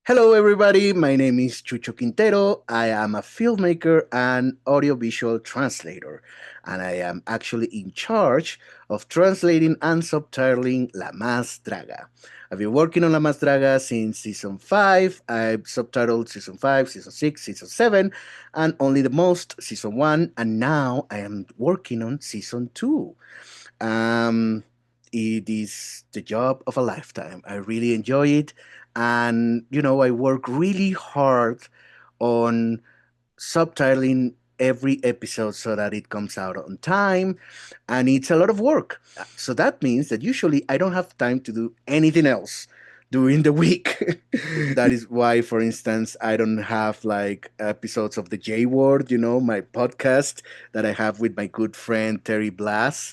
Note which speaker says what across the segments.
Speaker 1: Hello, everybody. My name is Chucho Quintero. I am a filmmaker and audiovisual translator, and I am actually in charge of translating and subtitling La Más Draga. I've been working on La Más Draga since season 5. I've subtitled season 5, season 6, season 7, and only the most season 1, and now I am working on season 2. Um, it is the job of a lifetime. I really enjoy it. And, I work really hard on subtitling every episode so that it comes out on time. And it's a lot of work. So that means that usually I don't have time to do anything else during the week. That is why, for instance, I don't have like episodes of the J Word, my podcast that I have with my good friend Terry Blas.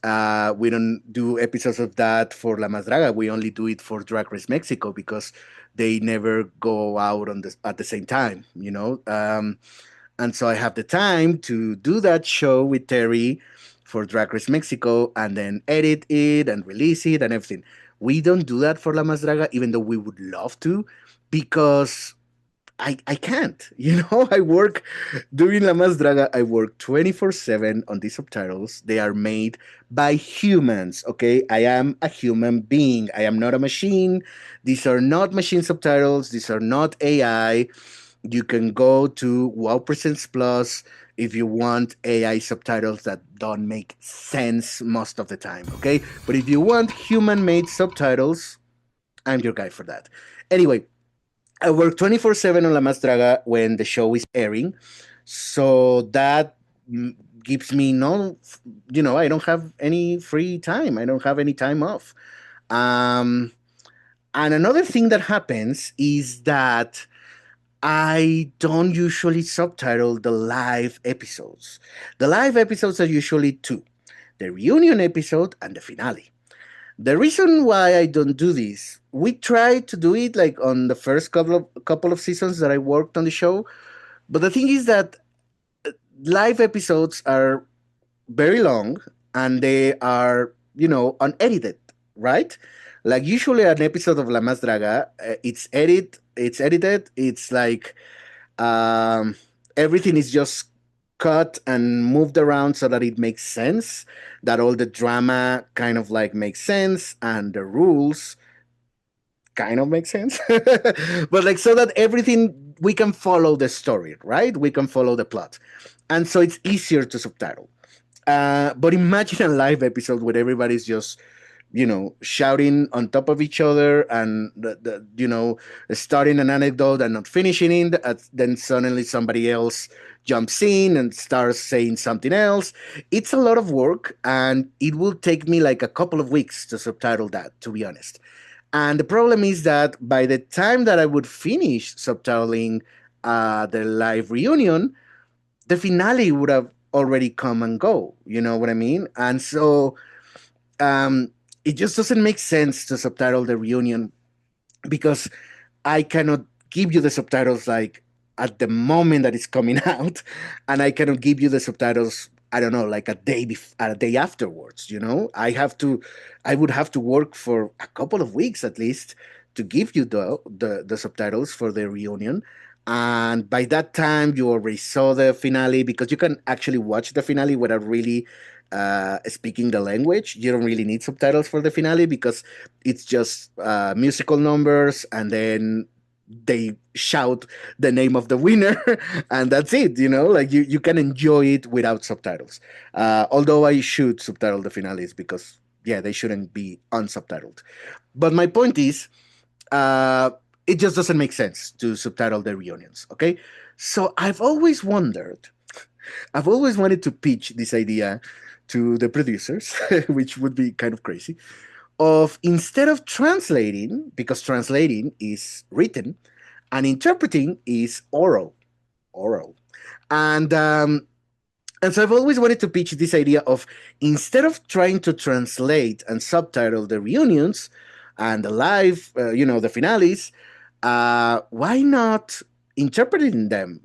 Speaker 1: We don't do episodes of that for La Más Draga. We only do it for Drag Race Mexico because they never go out at the same time. And so I have the time to do that show with Terry for Drag Race Mexico and then edit it and release it and everything. We don't do that for La Más Draga, even though we would love to, because I can't. I work during La Más Draga, I work 24/7 on these subtitles. They are made by humans, okay? I am a human being. I am not a machine. These are not machine subtitles. These are not AI. You can go to Wow Presents Plus if you want AI subtitles that don't make sense most of the time, okay? But if you want human made subtitles, I'm your guy for that. Anyway, I work 24/7 on La Más Draga when the show is airing. So that gives me I don't have any free time. I don't have any time off. Um, and another thing that happens is that I don't usually subtitle the live episodes. The live episodes are usually two: the reunion episode and the finale. The reason why I don't do this, we tried to do it like on the first couple of seasons that I worked on the show, but the thing is that live episodes are very long and they are, unedited, right? Like usually an episode of La Más Draga, it's edited, it's like um, everything is just cut and moved around so that it makes sense, that all the drama kind of like makes sense and the rules kind of make sense. But like so that everything we can follow the story, right? We can follow the plot. And so it's easier to subtitle. But imagine a live episode where everybody's just shouting on top of each other and starting an anecdote and not finishing it. Then suddenly somebody else jumps in and starts saying something else. It's a lot of work, and it will take me like a couple of weeks to subtitle that, to be honest. And the problem is that by the time that I would finish subtitling the live reunion, the finale would have already come and go. You know what I mean? And so um, it just doesn't make sense to subtitle the reunion because I cannot give you the subtitles like at the moment that it's coming out, and I cannot give you the subtitles. I don't know, like a day afterwards. I would have to work for a couple of weeks at least to give you the subtitles for the reunion. And by that time, you already saw the finale because you can actually watch the finale without really speaking the language. You don't really need subtitles for the finale because it's just musical numbers and then they shout the name of the winner and that's it. Like you can enjoy it without subtitles, although I should subtitle the finales because yeah, they shouldn't be unsubtitled. But my point is, uh, it just doesn't make sense to subtitle the reunions. Okay, so I've always wanted to pitch this idea to the producers, which would be kind of crazy, of instead of translating, because translating is written and interpreting is oral. And and so I've always wanted to pitch this idea of instead of trying to translate and subtitle the reunions and the live, the finales, why not interpreting them?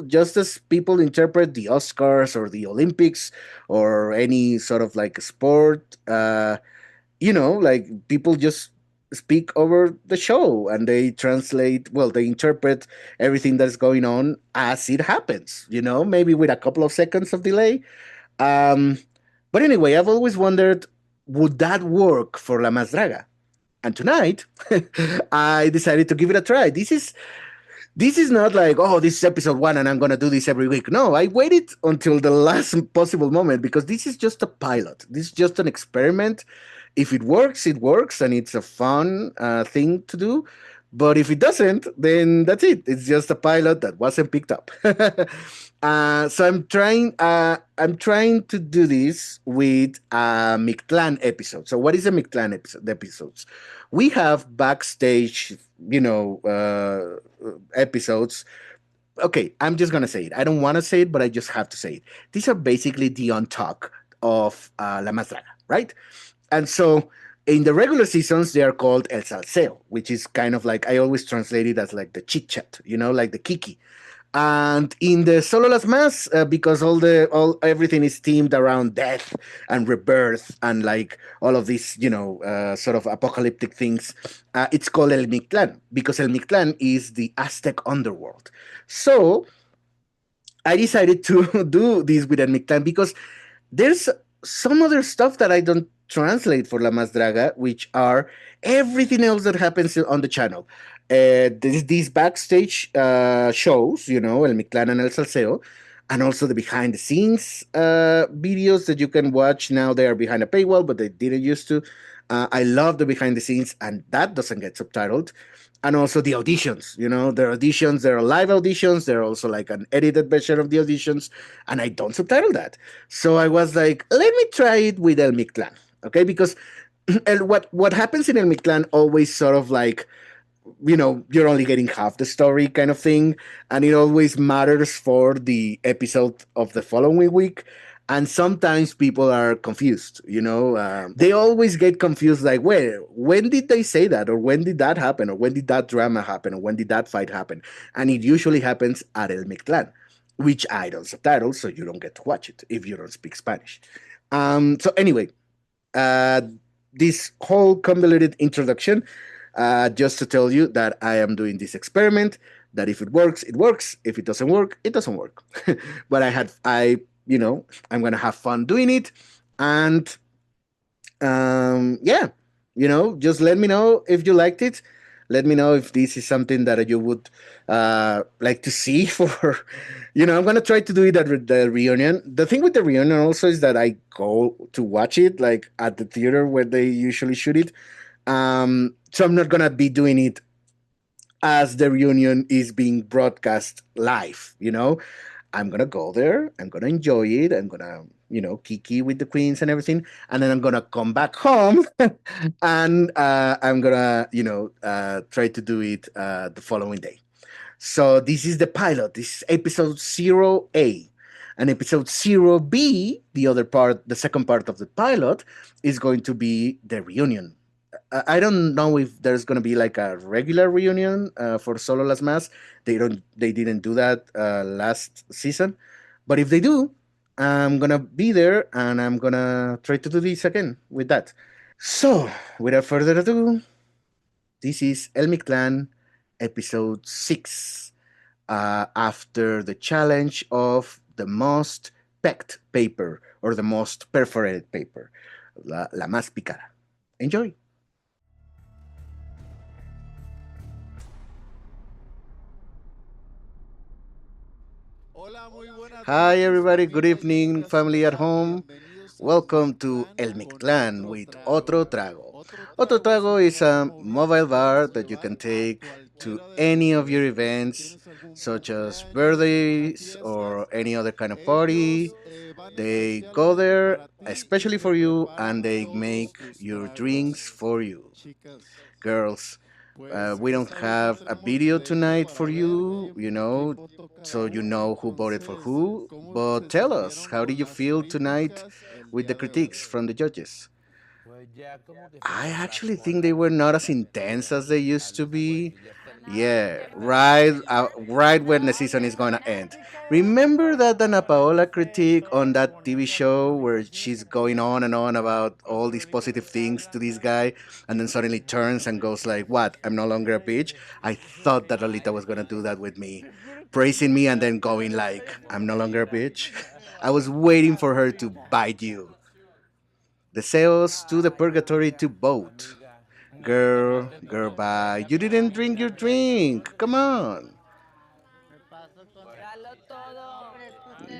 Speaker 1: Just as people interpret the Oscars or the Olympics or any sort of like sport. Like people just speak over the show, and they translate, well, they interpret everything that's going on as it happens, maybe with a couple of seconds of delay. um, but anyway, I've always wondered, would that work for La Más Draga? And tonight, I decided to give it a try. This is not like, oh, this is episode one and I'm going to do this every week. No, I waited until the last possible moment because this is just a pilot. This is just an experiment. If it works, it works, and it's a fun thing to do. But if it doesn't, then that's it. It's just a pilot that wasn't picked up. So I'm trying. I'm trying to do this with a Mictlán episode. So what is a Mictlán episode? Episodes. We have backstage, episodes. Okay, I'm just gonna say it. I don't want to say it, but I just have to say it. These are basically the on talk of La Mastraga, right? And so in the regular seasons, they are called El Salseo, which is kind of like, I always translate it as like the chit chat, like the kiki. And in the Solo Las Más, because all everything is themed around death and rebirth and like all of these, sort of apocalyptic things, it's called El Mictlán, because El Mictlán is the Aztec underworld. So I decided to do this with El Mictlán because there's some other stuff that I don't translate for La Más Draga, which are everything else that happens on the channel. These backstage shows, El Mictlán and El Salseo, and also the behind the scenes videos that you can watch. Now they are behind a paywall, but they didn't used to. I love the behind the scenes, and that doesn't get subtitled. And also the auditions, there are auditions, there are live auditions, there are also like an edited version of the auditions, and I don't subtitle that. So I was like, let me try it with El Mictlán, okay? Because what happens in El Mictlán always sort of like, you're only getting half the story kind of thing, and it always matters for the episode of the following week. And sometimes people are confused, they always get confused, like, where, when did they say that, or when did that happen, or when did that drama happen, or when did that fight happen? And it usually happens at El Mictlan, which I don't subtitle, so you don't get to watch it if you don't speak Spanish. So anyway, uh, this whole convoluted introduction, just to tell you that I am doing this experiment. That if it works, it works. If it doesn't work, it doesn't work. But I'm gonna have fun doing it, and yeah, just let me know if you liked it. Let me know if this is something that you would like to see for. I'm gonna try to do it at the reunion. The thing with the reunion also is that I go to watch it like at the theater where they usually shoot it. So I'm not gonna be doing it as the reunion is being broadcast live. I'm gonna go there. I'm gonna enjoy it. I'm gonna, kiki with the queens and everything, and then I'm gonna come back home, and I'm gonna, try to do it the following day. So this is the pilot. This is episode 0A. And episode 0B, the other part, the second part of the pilot, is going to be the reunion. I don't know if there's going to be like a regular reunion for Solo Las Más. They didn't do that last season. But if they do, I'm going to be there, and I'm going to try to do this again with that. So, without further ado, this is El Mictlán, episode 6, after the challenge of the most pecked paper, or the most perforated paper, la más picada. Enjoy. Hi, everybody. Good evening, family at home. Welcome to El Mictlán with Otro Trago. Otro Trago is a mobile bar that you can take to any of your events, such as birthdays or any other kind of party. They go there especially for you, and they make your drinks for you. Girls, we don't have a video tonight for you, so you know who voted for who. But tell us, how did you feel tonight with the critiques from the judges? I actually think they were not as intense as they used to be. Yeah, right when the season is gonna end. Remember that Dana Paola critique on that TV show where she's going on and on about all these positive things to this guy, and then suddenly turns and goes like, "What? I'm no longer a bitch." I thought that Lolita was gonna do that with me, praising me and then going like, "I'm no longer a bitch." I was waiting for her to bite you. The sails to the purgatory to boat. Girl, girl, bye. You didn't drink your drink. Come on.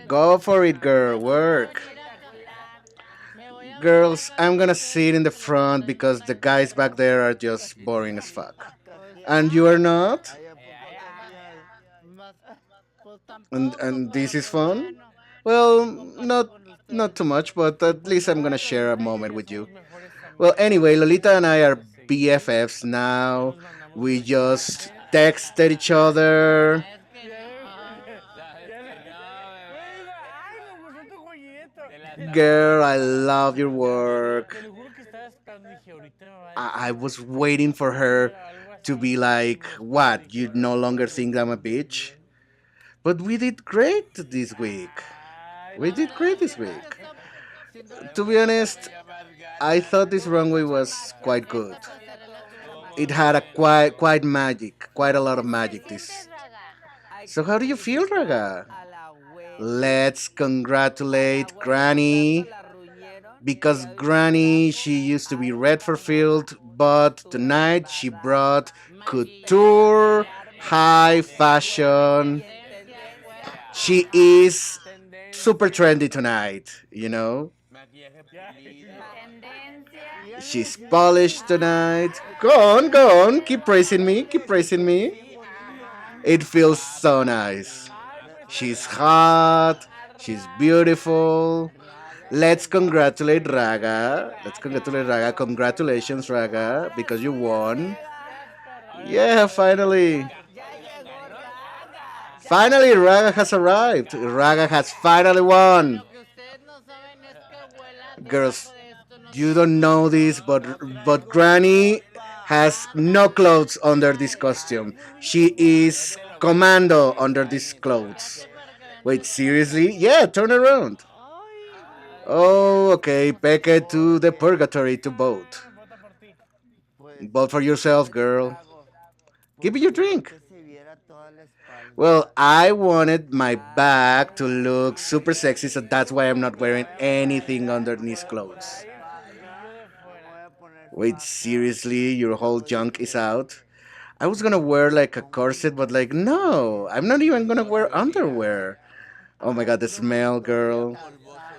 Speaker 1: Go for it, girl. Work. Girls, I'm gonna sit in the front because the guys back there are just boring as fuck. And you are not? And this is fun? Well, not too much, but at least I'm gonna share a moment with you. Well, anyway, Lolita and I are BFFs now. We just texted each other. Girl, I love your work. I was waiting for her to be like, "What? You no longer think I'm a bitch?" But we did great this week. We did great this week. To be honest, I thought this runway was quite good. It had a quite magic, quite a lot of magic. This. So how do you feel, Raga? Let's congratulate Granny because Granny she used to be red for field, but tonight she brought couture, high fashion. She is super trendy tonight, you know. She's polished tonight. Go on, keep praising me, keep praising me. It feels so nice. She's hot, she's beautiful. Let's congratulate Raga. Let's congratulate Raga. Congratulations, Raga, because you won. Yeah, finally. Finally, Raga has arrived. Raga has finally won. Girls, you don't know this, but Granny has no clothes under this costume. She is commando under these clothes. Wait, seriously? Yeah, turn around. Oh, okay. Peque to the purgatory to vote. Vote for yourself, girl. Give me your drink. Well, I wanted my back to look super sexy, so that's why I'm not wearing anything underneath clothes. Wait, seriously? Your whole junk is out? I was gonna wear like a corset, but like, no, I'm not even gonna wear underwear. Oh my god, the smell, girl.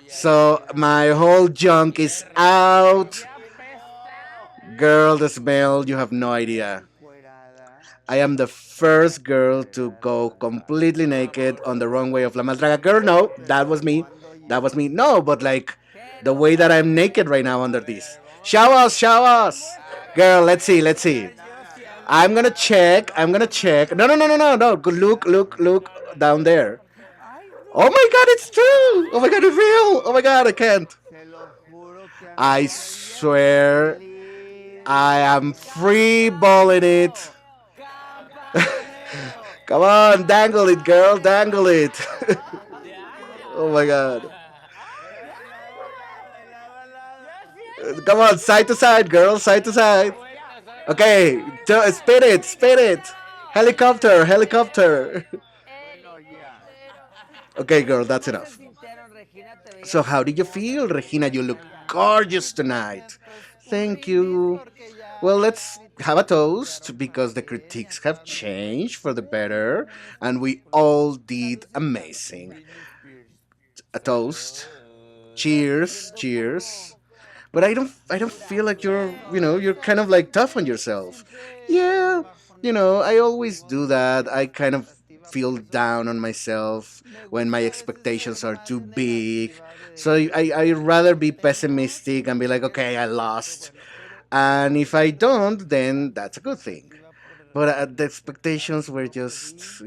Speaker 1: So my whole junk is out. Girl, the smell, you have no idea. I am the first girl to go completely naked on the runway of La Maldraga. Girl, no, that was me. That was me. No, but like the way that I'm naked right now under this. Show us, show us. Girl, let's see, let's see. I'm gonna check. I'm gonna check. No, no, no, no, no, no. Look, look, look down there. Oh my god, it's true. Oh my god, it's real. Oh my god, I can't. I swear I am free balling it. Come on, dangle it, girl, dangle it. Oh my god. Come on, side to side, girl, side to side. Okay, spin it, spin it. Helicopter, helicopter. Okay, girl, that's enough. So, how did you feel, Regina? You look gorgeous tonight. Thank you. Well, let's have a toast because the critiques have changed for the better and we all did amazing. A toast. Cheers, cheers. But I don't feel like you're kind of like tough on yourself. Yeah, I always do that. I kind of feel down on myself when my expectations are too big. So I rather be pessimistic and be like, okay, I lost. And if I don't, then that's a good thing. But the expectations were just,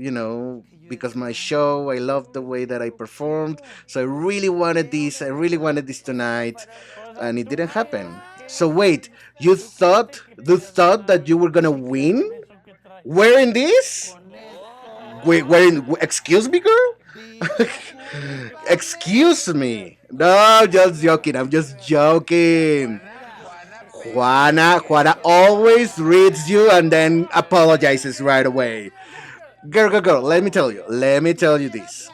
Speaker 1: because my show, I loved the way that I performed. So I really wanted this. I really wanted this tonight. And it didn't happen. So wait, you thought that you were gonna win? Wearing this? Wearing? Excuse me, girl. Excuse me. No, just joking. I'm just joking. Juana always reads you and then apologizes right away. Girl, let me tell you this.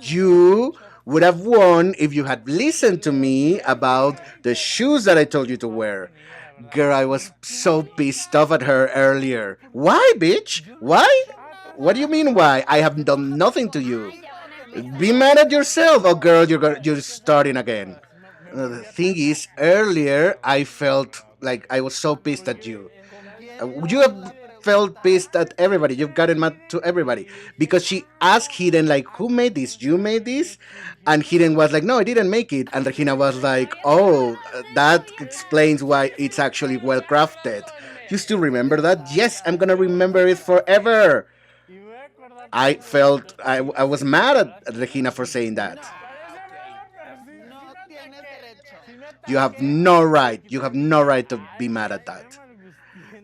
Speaker 1: You would have won if you had listened to me about the shoes that I told you to wear. Girl, I was so pissed off at her earlier. Why, bitch? Why? What do you mean why? I have done nothing to you. Be mad at yourself. Oh, girl, you're starting again. The thing is, earlier I felt like I was so pissed at you. You have felt pissed at everybody. You've gotten mad to everybody because she asked Hidden like, "Who made this? You made this?" And Hidden was like, "No, I didn't make it." And Regina was like, "Oh, that explains why it's actually well crafted." You still remember that? Yes, I'm gonna remember it forever. I was mad at Regina for saying that. You have no right. You have no right to be mad at that.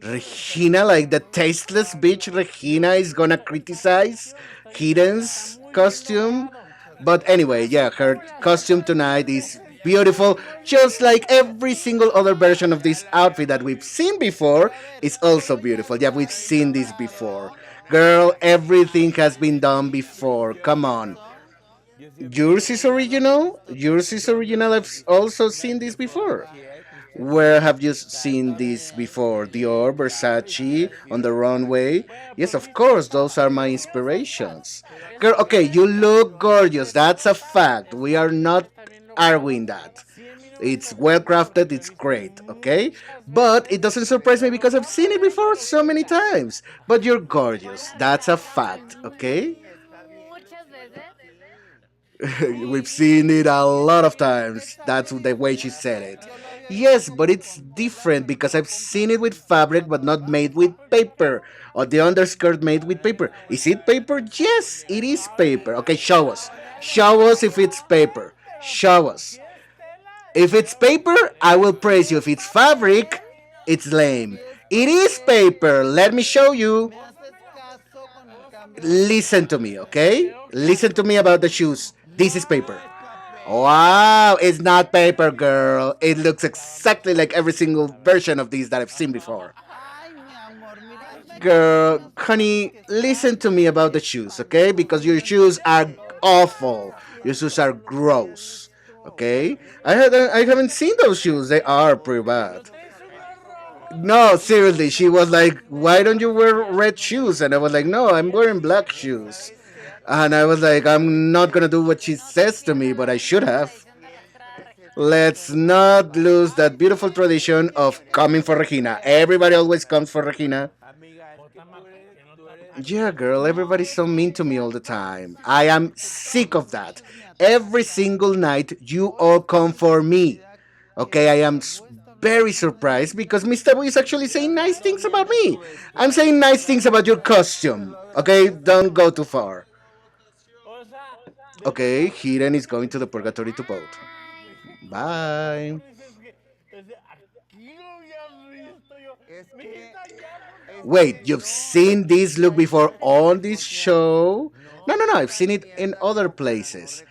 Speaker 1: Regina, like the tasteless bitch Regina, is gonna criticize Hidden's costume. But anyway, yeah, her costume tonight is beautiful, just like every single other version of this outfit that we've seen before is also beautiful. Yeah, we've seen this before. Girl, everything has been done before. Come on. Yours is original? Yours is original. I've also seen this before. Where have you seen this before? Dior, Versace, on the runway? Yes, of course, those are my inspirations. Girl, okay, you look gorgeous. That's a fact. We are not arguing that. It's well crafted, it's great, okay? But it doesn't surprise me because I've seen it before so many times. But you're gorgeous. That's a fact, okay? We've seen it a lot of times. That's the way she said it. Yes, but it's different because I've seen it with fabric but not made with paper. Or the underskirt made with paper. Is it paper? Yes, it is paper. Okay, show us. Show us if it's paper. Show us. If it's paper, I will praise you. If it's fabric, it's lame. It is paper. Let me show you. Listen to me, okay? Listen to me about the shoes. This is paper. Wow, it's not paper, girl. It looks exactly like every single version of these that I've seen before. Girl, honey, listen to me about the shoes, okay? Because your shoes are awful. Your shoes are gross, okay? I haven't seen those shoes. They are pretty bad. No, seriously, she was like, "Why don't you wear red shoes?" And I was like, "No, I'm wearing black shoes." And I was like, "I'm not gonna do what she says to me, but I should have." Let's not lose that beautiful tradition of coming for Regina. Everybody always comes for Regina. Yeah, girl, everybody's so mean to me all the time. I am sick of that. Every single night, you all come for me. Okay, I am very surprised because Mr. Boy is actually saying nice things about me. I'm saying nice things about your costume. Okay, don't go too far. Okay, Hiren is going to the purgatory to vote. Bye. Wait, you've seen this look before on this show? No, I've seen it in other places.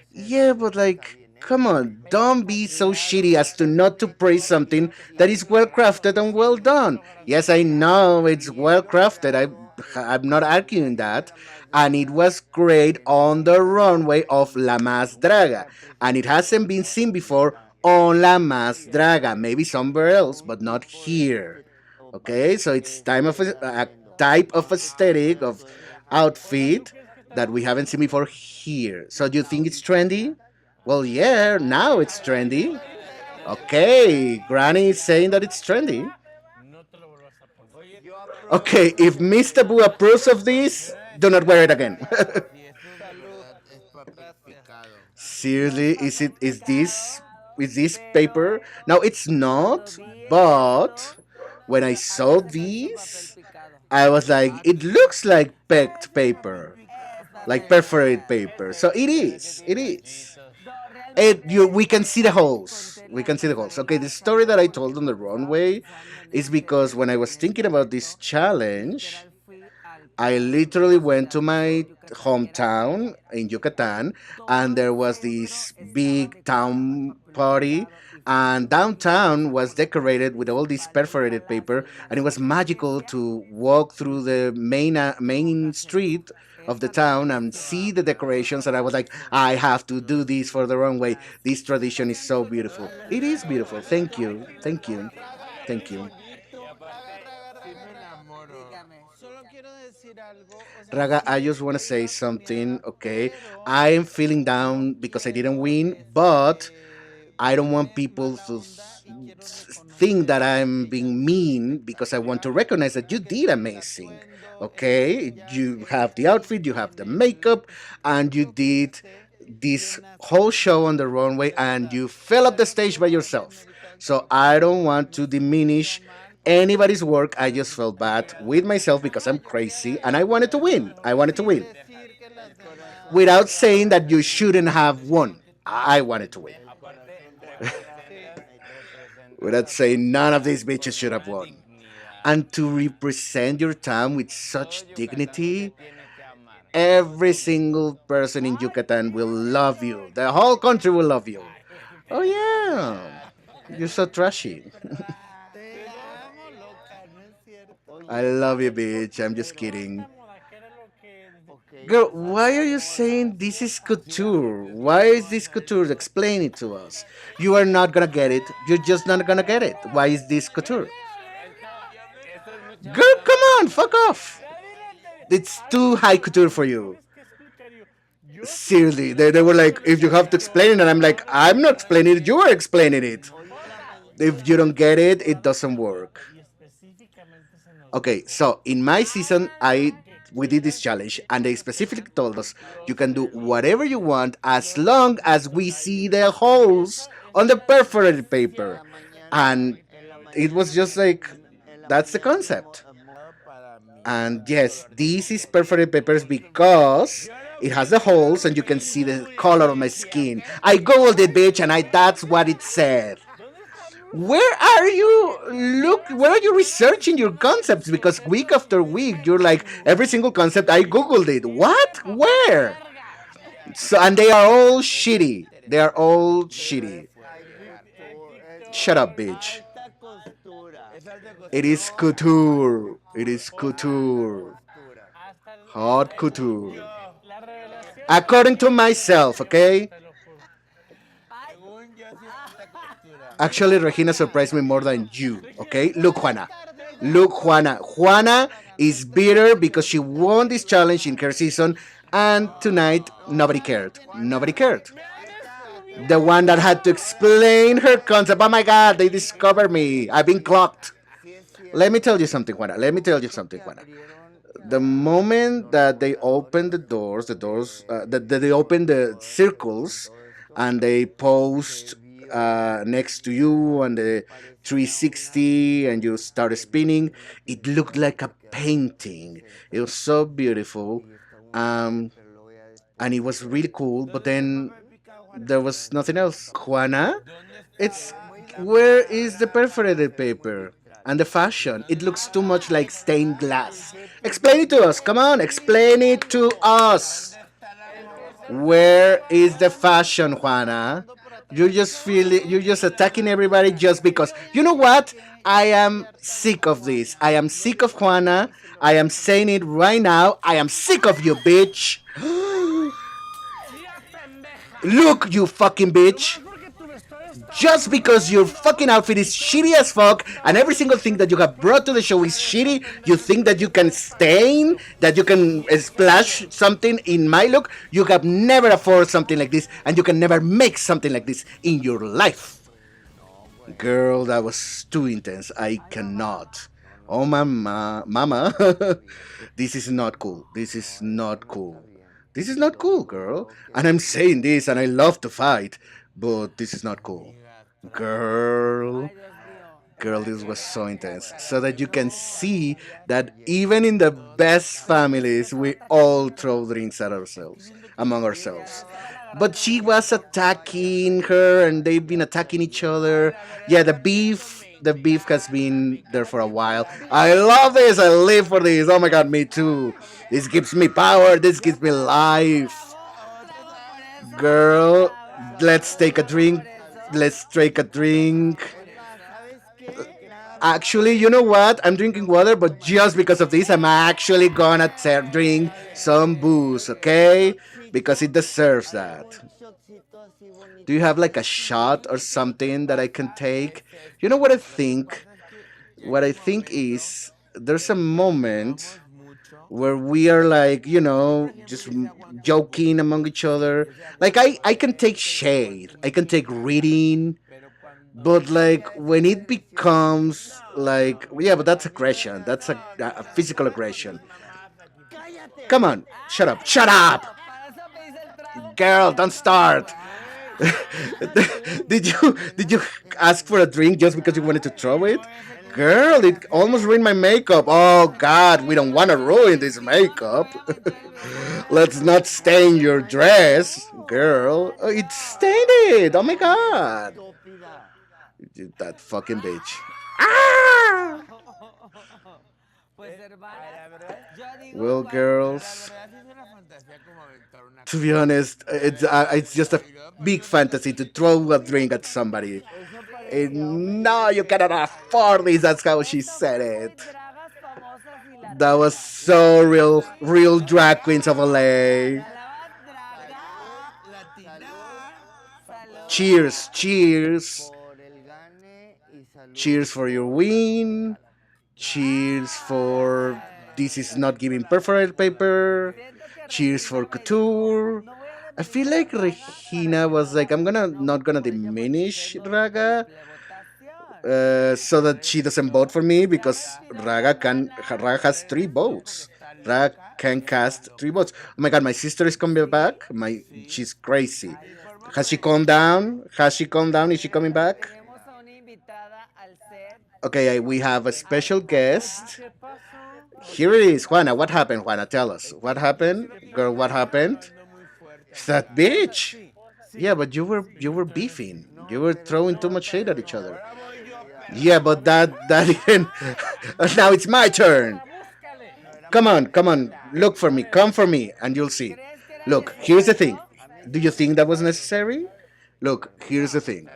Speaker 1: Yeah, but like, come on, don't be so shitty as to not to praise something that is well crafted and well done. Yes, I know it's well crafted. I'm not arguing that. And it was great on the runway of La Más Draga. And it hasn't been seen before on La Más Draga. Maybe somewhere else, but not here. Okay, so it's time of a type of aesthetic of outfit that we haven't seen before here. So do you think it's trendy? Well, yeah, now it's trendy. Okay, Granny is saying that it's trendy. Okay, if Mr. Boo approves of this, do not wear it again. Seriously, is this paper? Now it's not, but when I saw these, I was like, it looks like pecked paper, like perforated paper. So it is. It is. We can see the holes. We can see the holes. Okay, the story that I told on the runway is because when I was thinking about this challenge, I literally went to my hometown in Yucatan, and there was this big town party. And downtown was decorated with all this perforated paper, and it was magical to walk through the main street of the town and see the decorations. And I was like, I have to do this for the runway. This tradition is so beautiful. It is beautiful. Thank you. Thank you. Thank you. Raga, I just want to say something, okay? I am feeling down because I didn't win, but I don't want people to think that I'm being mean because I want to recognize that you did amazing, okay? You have the outfit, you have the makeup, and you did this whole show on the runway and you fell up the stage by yourself. So I don't want to diminish anybody's work. I just felt bad with myself because I'm crazy and I wanted to win. I wanted to win. Without saying that you shouldn't have won. I wanted to win. Without saying none of these bitches should have won. And to represent your town with such dignity, every single person in Yucatan will love you. The whole country will love you. Oh, yeah. You're so trashy. I love you, bitch. I'm just kidding. Girl, why are you saying this is couture? Why is this couture? Explain it to us. You are not gonna get it. You're just not gonna get it. Why is this couture? Girl, come on, fuck off. It's too high couture for you. Seriously, they were like, if you have to explain it, and I'm like, I'm not explaining it, you are explaining it. If you don't get it, it doesn't work. Okay, so in my season, I we did this challenge, and they specifically told us you can do whatever you want as long as we see the holes on the perforated paper, and it was just like that's the concept. And yes, this is perforated papers because it has the holes and you can see the color of my skin. I googled it, bitch, and I that's what it said. Where are you look where are you researching your concepts? Because week after week you're like every single concept I googled it. What? Where? So and they are all shitty. They are all shitty. Shut up, bitch. It is couture. It is couture. Hot couture. According to myself, okay? Actually, Regina surprised me more than you, okay? Look, Juana. Look, Juana. Juana is bitter because she won this challenge in her season, and tonight, nobody cared. Nobody cared. The one that had to explain her concept. Oh my god, they discovered me. I've been clocked. Let me tell you something, Juana. Let me tell you something, Juana. The moment that they open that they open the circles and they post next to you on the 360 and you start spinning, it looked like a painting. It was so beautiful. Um, and it was really cool, but then there was nothing else. Juana, it's where is the perforated paper and the fashion? It looks too much like stained glass. Explain it to us. Come on, explain it to us. Where is the fashion, Juana? You're just attacking everybody just because. You know what? I am sick of this. I am sick of Juana. I am saying it right now. I am sick of you, bitch. Look, you fucking bitch. Just because your fucking outfit is shitty as fuck and every single thing that you have brought to the show is shitty, you think that you can stain, that you can splash something in my look? You have never afforded something like this and you can never make something like this in your life. Girl, that was too intense. I cannot. Oh, mama. This is not cool. This is not cool. This is not cool, girl. And I'm saying this and I love to fight, but this is not cool. Girl, girl, this was so intense. So that you can see that even in the best families, we all throw drinks at ourselves, among ourselves. but she was attacking her, and they've been attacking each other. Yeah, the beef has been there for a while. I love this. I live for this. Oh my god, me too. This gives me power. This gives me life. Girl, let's take a drink. Let's take a drink. Actually, you know what? I'm drinking water, but just because of this, I'm actually gonna drink some booze, okay? Because it deserves that. Do you have like a shot or something that I can take? You know what I think? What I think is there's a moment where we are like, just joking among each other. Like I can take shade, I can take reading, but like when it becomes like, yeah, but that's aggression. That's a physical aggression. Come on, shut up, girl, don't start. did you ask for a drink just because you wanted to throw it? Girl, it almost ruined my makeup. Oh god, we don't want to ruin this makeup. Let's not stain your dress, girl. Oh, it stained it. Oh my god. That fucking bitch. Ah! Well, girls, to be honest, it's just a big fantasy to throw a drink at somebody. No, you cannot afford this. That's how she said it. That was so real drag queens of LA. Cheers, cheers, cheers for your win. Cheers for this is not giving perforated paper. Cheers for couture. I feel like Regina was like, I'm gonna not gonna diminish Raga, so that she doesn't vote for me because Raga has 3 votes. Raga can cast 3 votes. Oh my god, my sister is coming back. She's crazy. Has she calmed down? Has she calmed down? Is she coming back? Okay, we have a special guest. Here it is, Juana. What happened, Juana? Tell us. What happened? Girl, what happened? It's that bitch. Yeah, but you were beefing. You were throwing too much shade at each other. Yeah, but that didn't. Now it's my turn. Come on. Look for me. Come for me, and you'll see. Look, here's the thing. Do you think that was necessary? Look, here's the thing.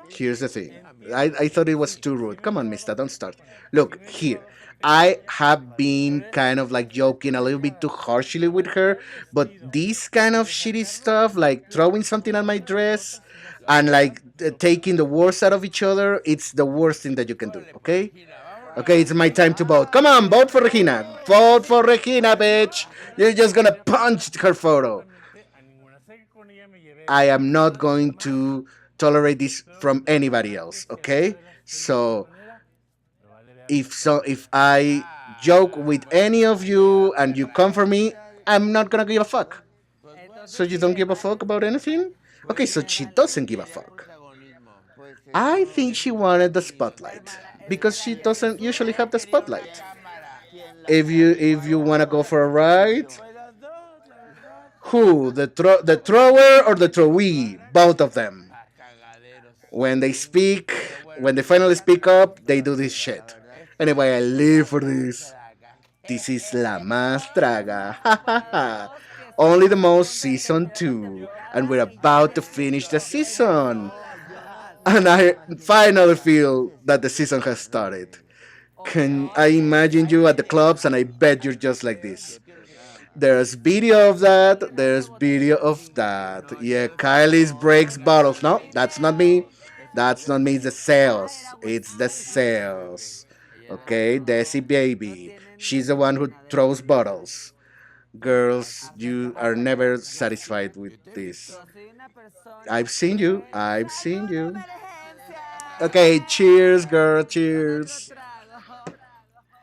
Speaker 1: Here's the thing. I thought it was too rude. Come on, mister, don't start. Look, here. I have been kind of like joking a little bit too harshly with her, but this kind of shitty stuff, like throwing something at my dress and like taking the worst out of each other, it's the worst thing that you can do, okay? Okay, it's my time to vote. Come on, vote for Regina. Vote for Regina, bitch. You're just gonna punch her photo. I am not going to tolerate this from anybody else. Okay, so if I joke with any of you and you come for me, I'm not gonna give a fuck. So you don't give a fuck about anything? Okay, so she doesn't give a fuck. I think she wanted the spotlight because she doesn't usually have the spotlight. If you wanna go for a ride, who the thrower or the throwee? Both of them. When they speak, when they finally speak up, they do this shit. Anyway, I live for this. This is La Más Draga. Only the most season 2. And we're about to finish the season. And I finally feel that the season has started. Can I imagine you at the clubs and I bet you're just like this? There's video of that. There's video of that. Yeah, Kylie's breaks bottles. No, that's not me. That's not me. It's the sales. It's the sales. Okay, Desi baby. She's the one who throws bottles. Girls, you are never satisfied with this. I've seen you. I've seen you. Okay, cheers, girl. Cheers.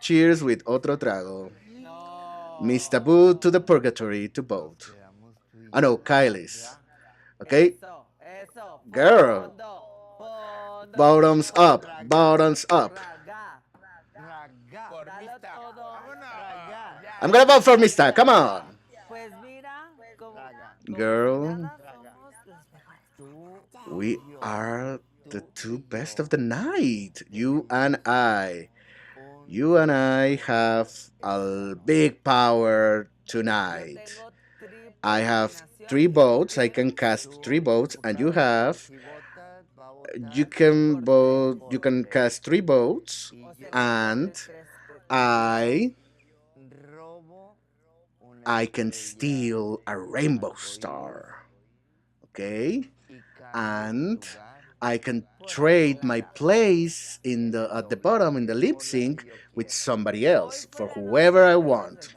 Speaker 1: Cheers with otro trago. Miss Taboo to the purgatory to both. I know, Kylie's. Okay? Girl. Bottoms up. Bottoms up. I'm gonna vote for Mista. Come on. Girl, we are the two best of the night. You and I. You and I have a big power tonight. I have three boats. I can cast three boats, and you can cast three boats, and I I can steal a rainbow star. Okay, and I can trade my place in the at the bottom in the lip sync with somebody else for whoever I want.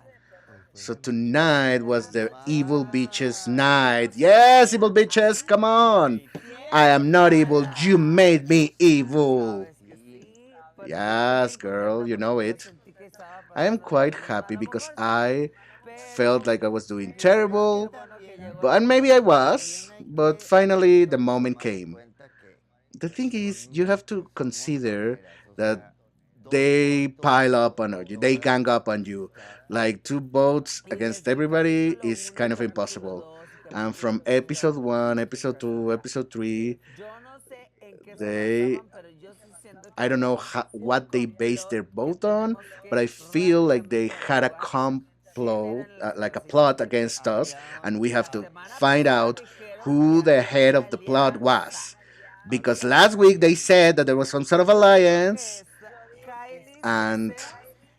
Speaker 1: So tonight was the evil bitches night. Yes, evil bitches, come on. I am not evil. You made me evil. Yes, girl, you know it. I am quite happy because I felt like I was doing terrible, but and maybe I was, but finally the moment came. The thing is, you have to consider that they pile up on you, they gang up on you. Like two boats against everybody is kind of impossible. And from episode one, episode two, episode three, they I don't know what they based their vote on, but I feel like they had a complot, like a plot against us, and we have to find out who the head of the plot was. Because last week they said that there was some sort of alliance, and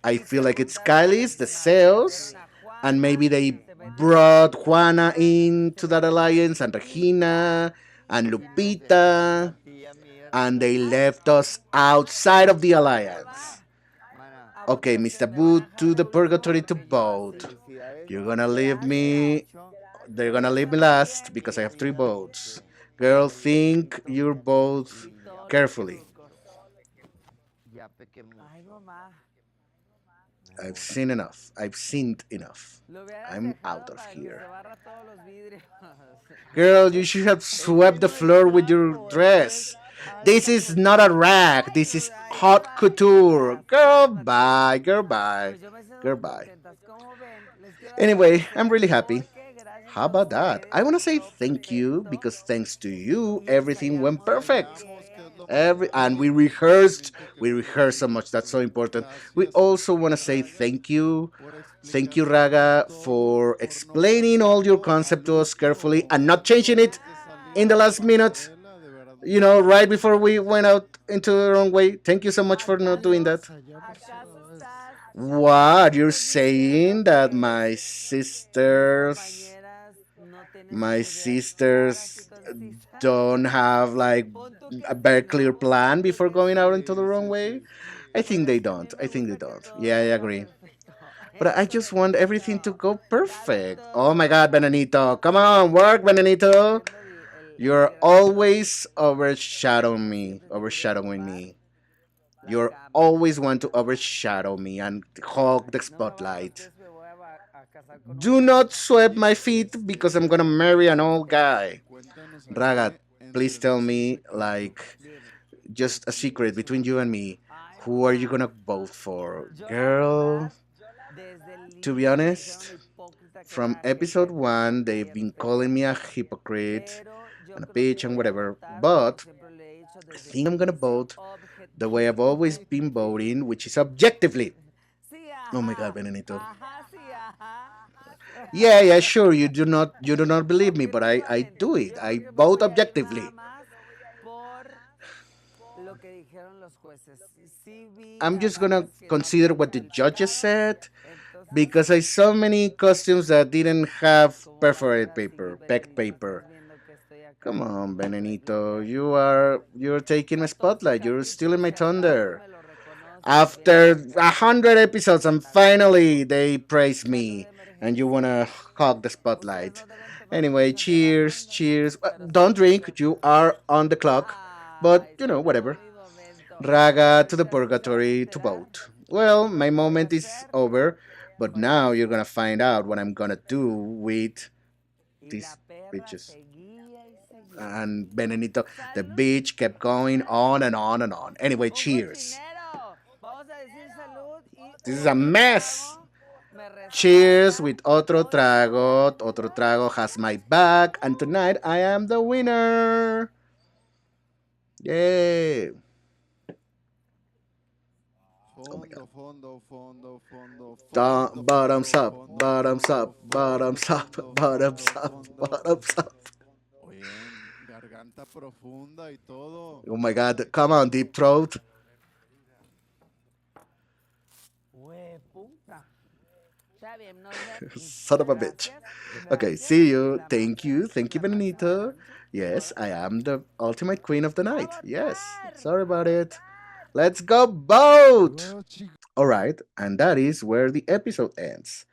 Speaker 1: I feel like it's Kylie's, the sales, and maybe they brought Juana into that alliance, and Regina, and Lupita, and they left us outside of the alliance. Okay, Mr. Boot to the purgatory to vote. You're gonna leave me. They're gonna leave me last because I have three votes. Girl, think your vote carefully. I've seen enough. I've seen enough. I'm out of here. Girl, you should have swept the floor with your dress. This is not a rag. This is haute couture. Girl, bye. Girl, bye. Girl, bye. Anyway, I'm really happy. How about that? I want to say thank you because thanks to you, everything went perfect. And we rehearsed so much. That's so important. We also want to say thank you, Raga, for explaining all your concept to us carefully and not changing it in the last minute. You know, right before we went out into the wrong way. Thank you so much for not doing that. What you're saying that my sisters don't have like a very clear plan before going out into the wrong way? I think they don't. I think they don't. Yeah, I agree. But I just want everything to go perfect. Oh my God, Benanito. Come on, work, Benanito. You're always overshadowing me. You're always want to overshadow me and hog the spotlight. Do not sweep my feet because I'm gonna marry an old guy. Raga, please tell me, like, just a secret between you and me. Who are you gonna vote for? Girl, to be honest, from episode one, they've been calling me a hypocrite and a bitch and whatever, but I think I'm gonna vote the way I've always been voting, which is objectively. Oh my God, Benedito. Yeah, yeah, sure. You do not believe me, but I do it. I vote objectively. I'm just gonna consider what the judges said because I saw many costumes that didn't have perforated paper, pecked paper. Come on, Benenito, you're taking my spotlight. You're stealing my thunder. After 100 episodes, and finally they praise me, and you wanna hog the spotlight. Anyway, cheers, cheers. Don't drink. You are on the clock, but you know whatever. Raga to the purgatory to vote. Well, my moment is over, but now you're gonna find out what I'm gonna do with these bitches. And Benedito, the bitch kept going on and on and on. Anyway, cheers. This is a mess. Cheers with otro trago. Otro trago has my back, and tonight I am the winner. Yay! Oh my god.
Speaker 2: Fondo, fondo, fondo, fondo,
Speaker 1: Da-
Speaker 2: fondo,
Speaker 1: bottoms
Speaker 2: fondo,
Speaker 1: up,
Speaker 2: fondo,
Speaker 1: bottoms
Speaker 2: fondo,
Speaker 1: up,
Speaker 2: fondo,
Speaker 1: bottoms up,
Speaker 2: fondo,
Speaker 1: bottoms
Speaker 2: fondo,
Speaker 1: up,
Speaker 2: fondo.
Speaker 1: bottoms up.
Speaker 2: Oye, garganta profunda y todo.
Speaker 1: Oh my god, come on, deep throat. Son of a bitch. Okay, see you. Thank you. Thank you, Benito. Yes, I am the ultimate queen of the night. Yes, sorry about it. Let's go boat! All right, and that is where the episode ends.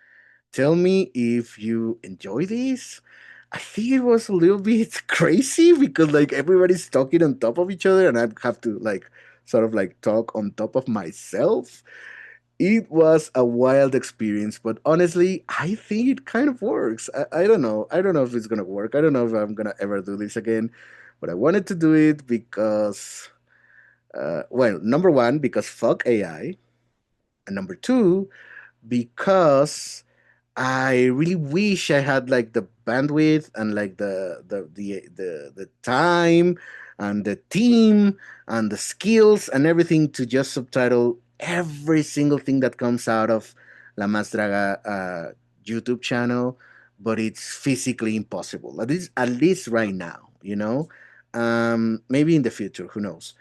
Speaker 1: Tell me if you enjoy this. I think it was a little bit crazy because like everybody's talking on top of each other and I have to like sort of like talk on top of myself. It was a wild experience, but honestly, I think it kind of works. I don't know. I don't know if it's gonna work. I don't know if I'm gonna ever do this again, but I wanted to do it because, well, number one, because fuck AI, and number two, because I really wish I had like the bandwidth and like the time and the team and the skills and everything to just subtitle every single thing that comes out of La Más Draga YouTube channel, but it's physically impossible. At least right now, you know. Maybe in the future, who knows?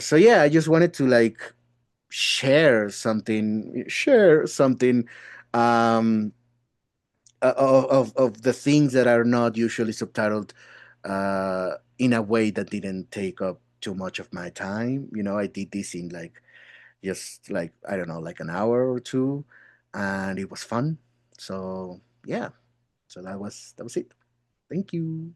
Speaker 1: So yeah, I just wanted to like share something um, of the things that are not usually subtitled in a way that didn't take up too much of my time. You know, I did this in like just like I don't know, like an hour or two, and it was fun. So yeah, so that was it. Thank you.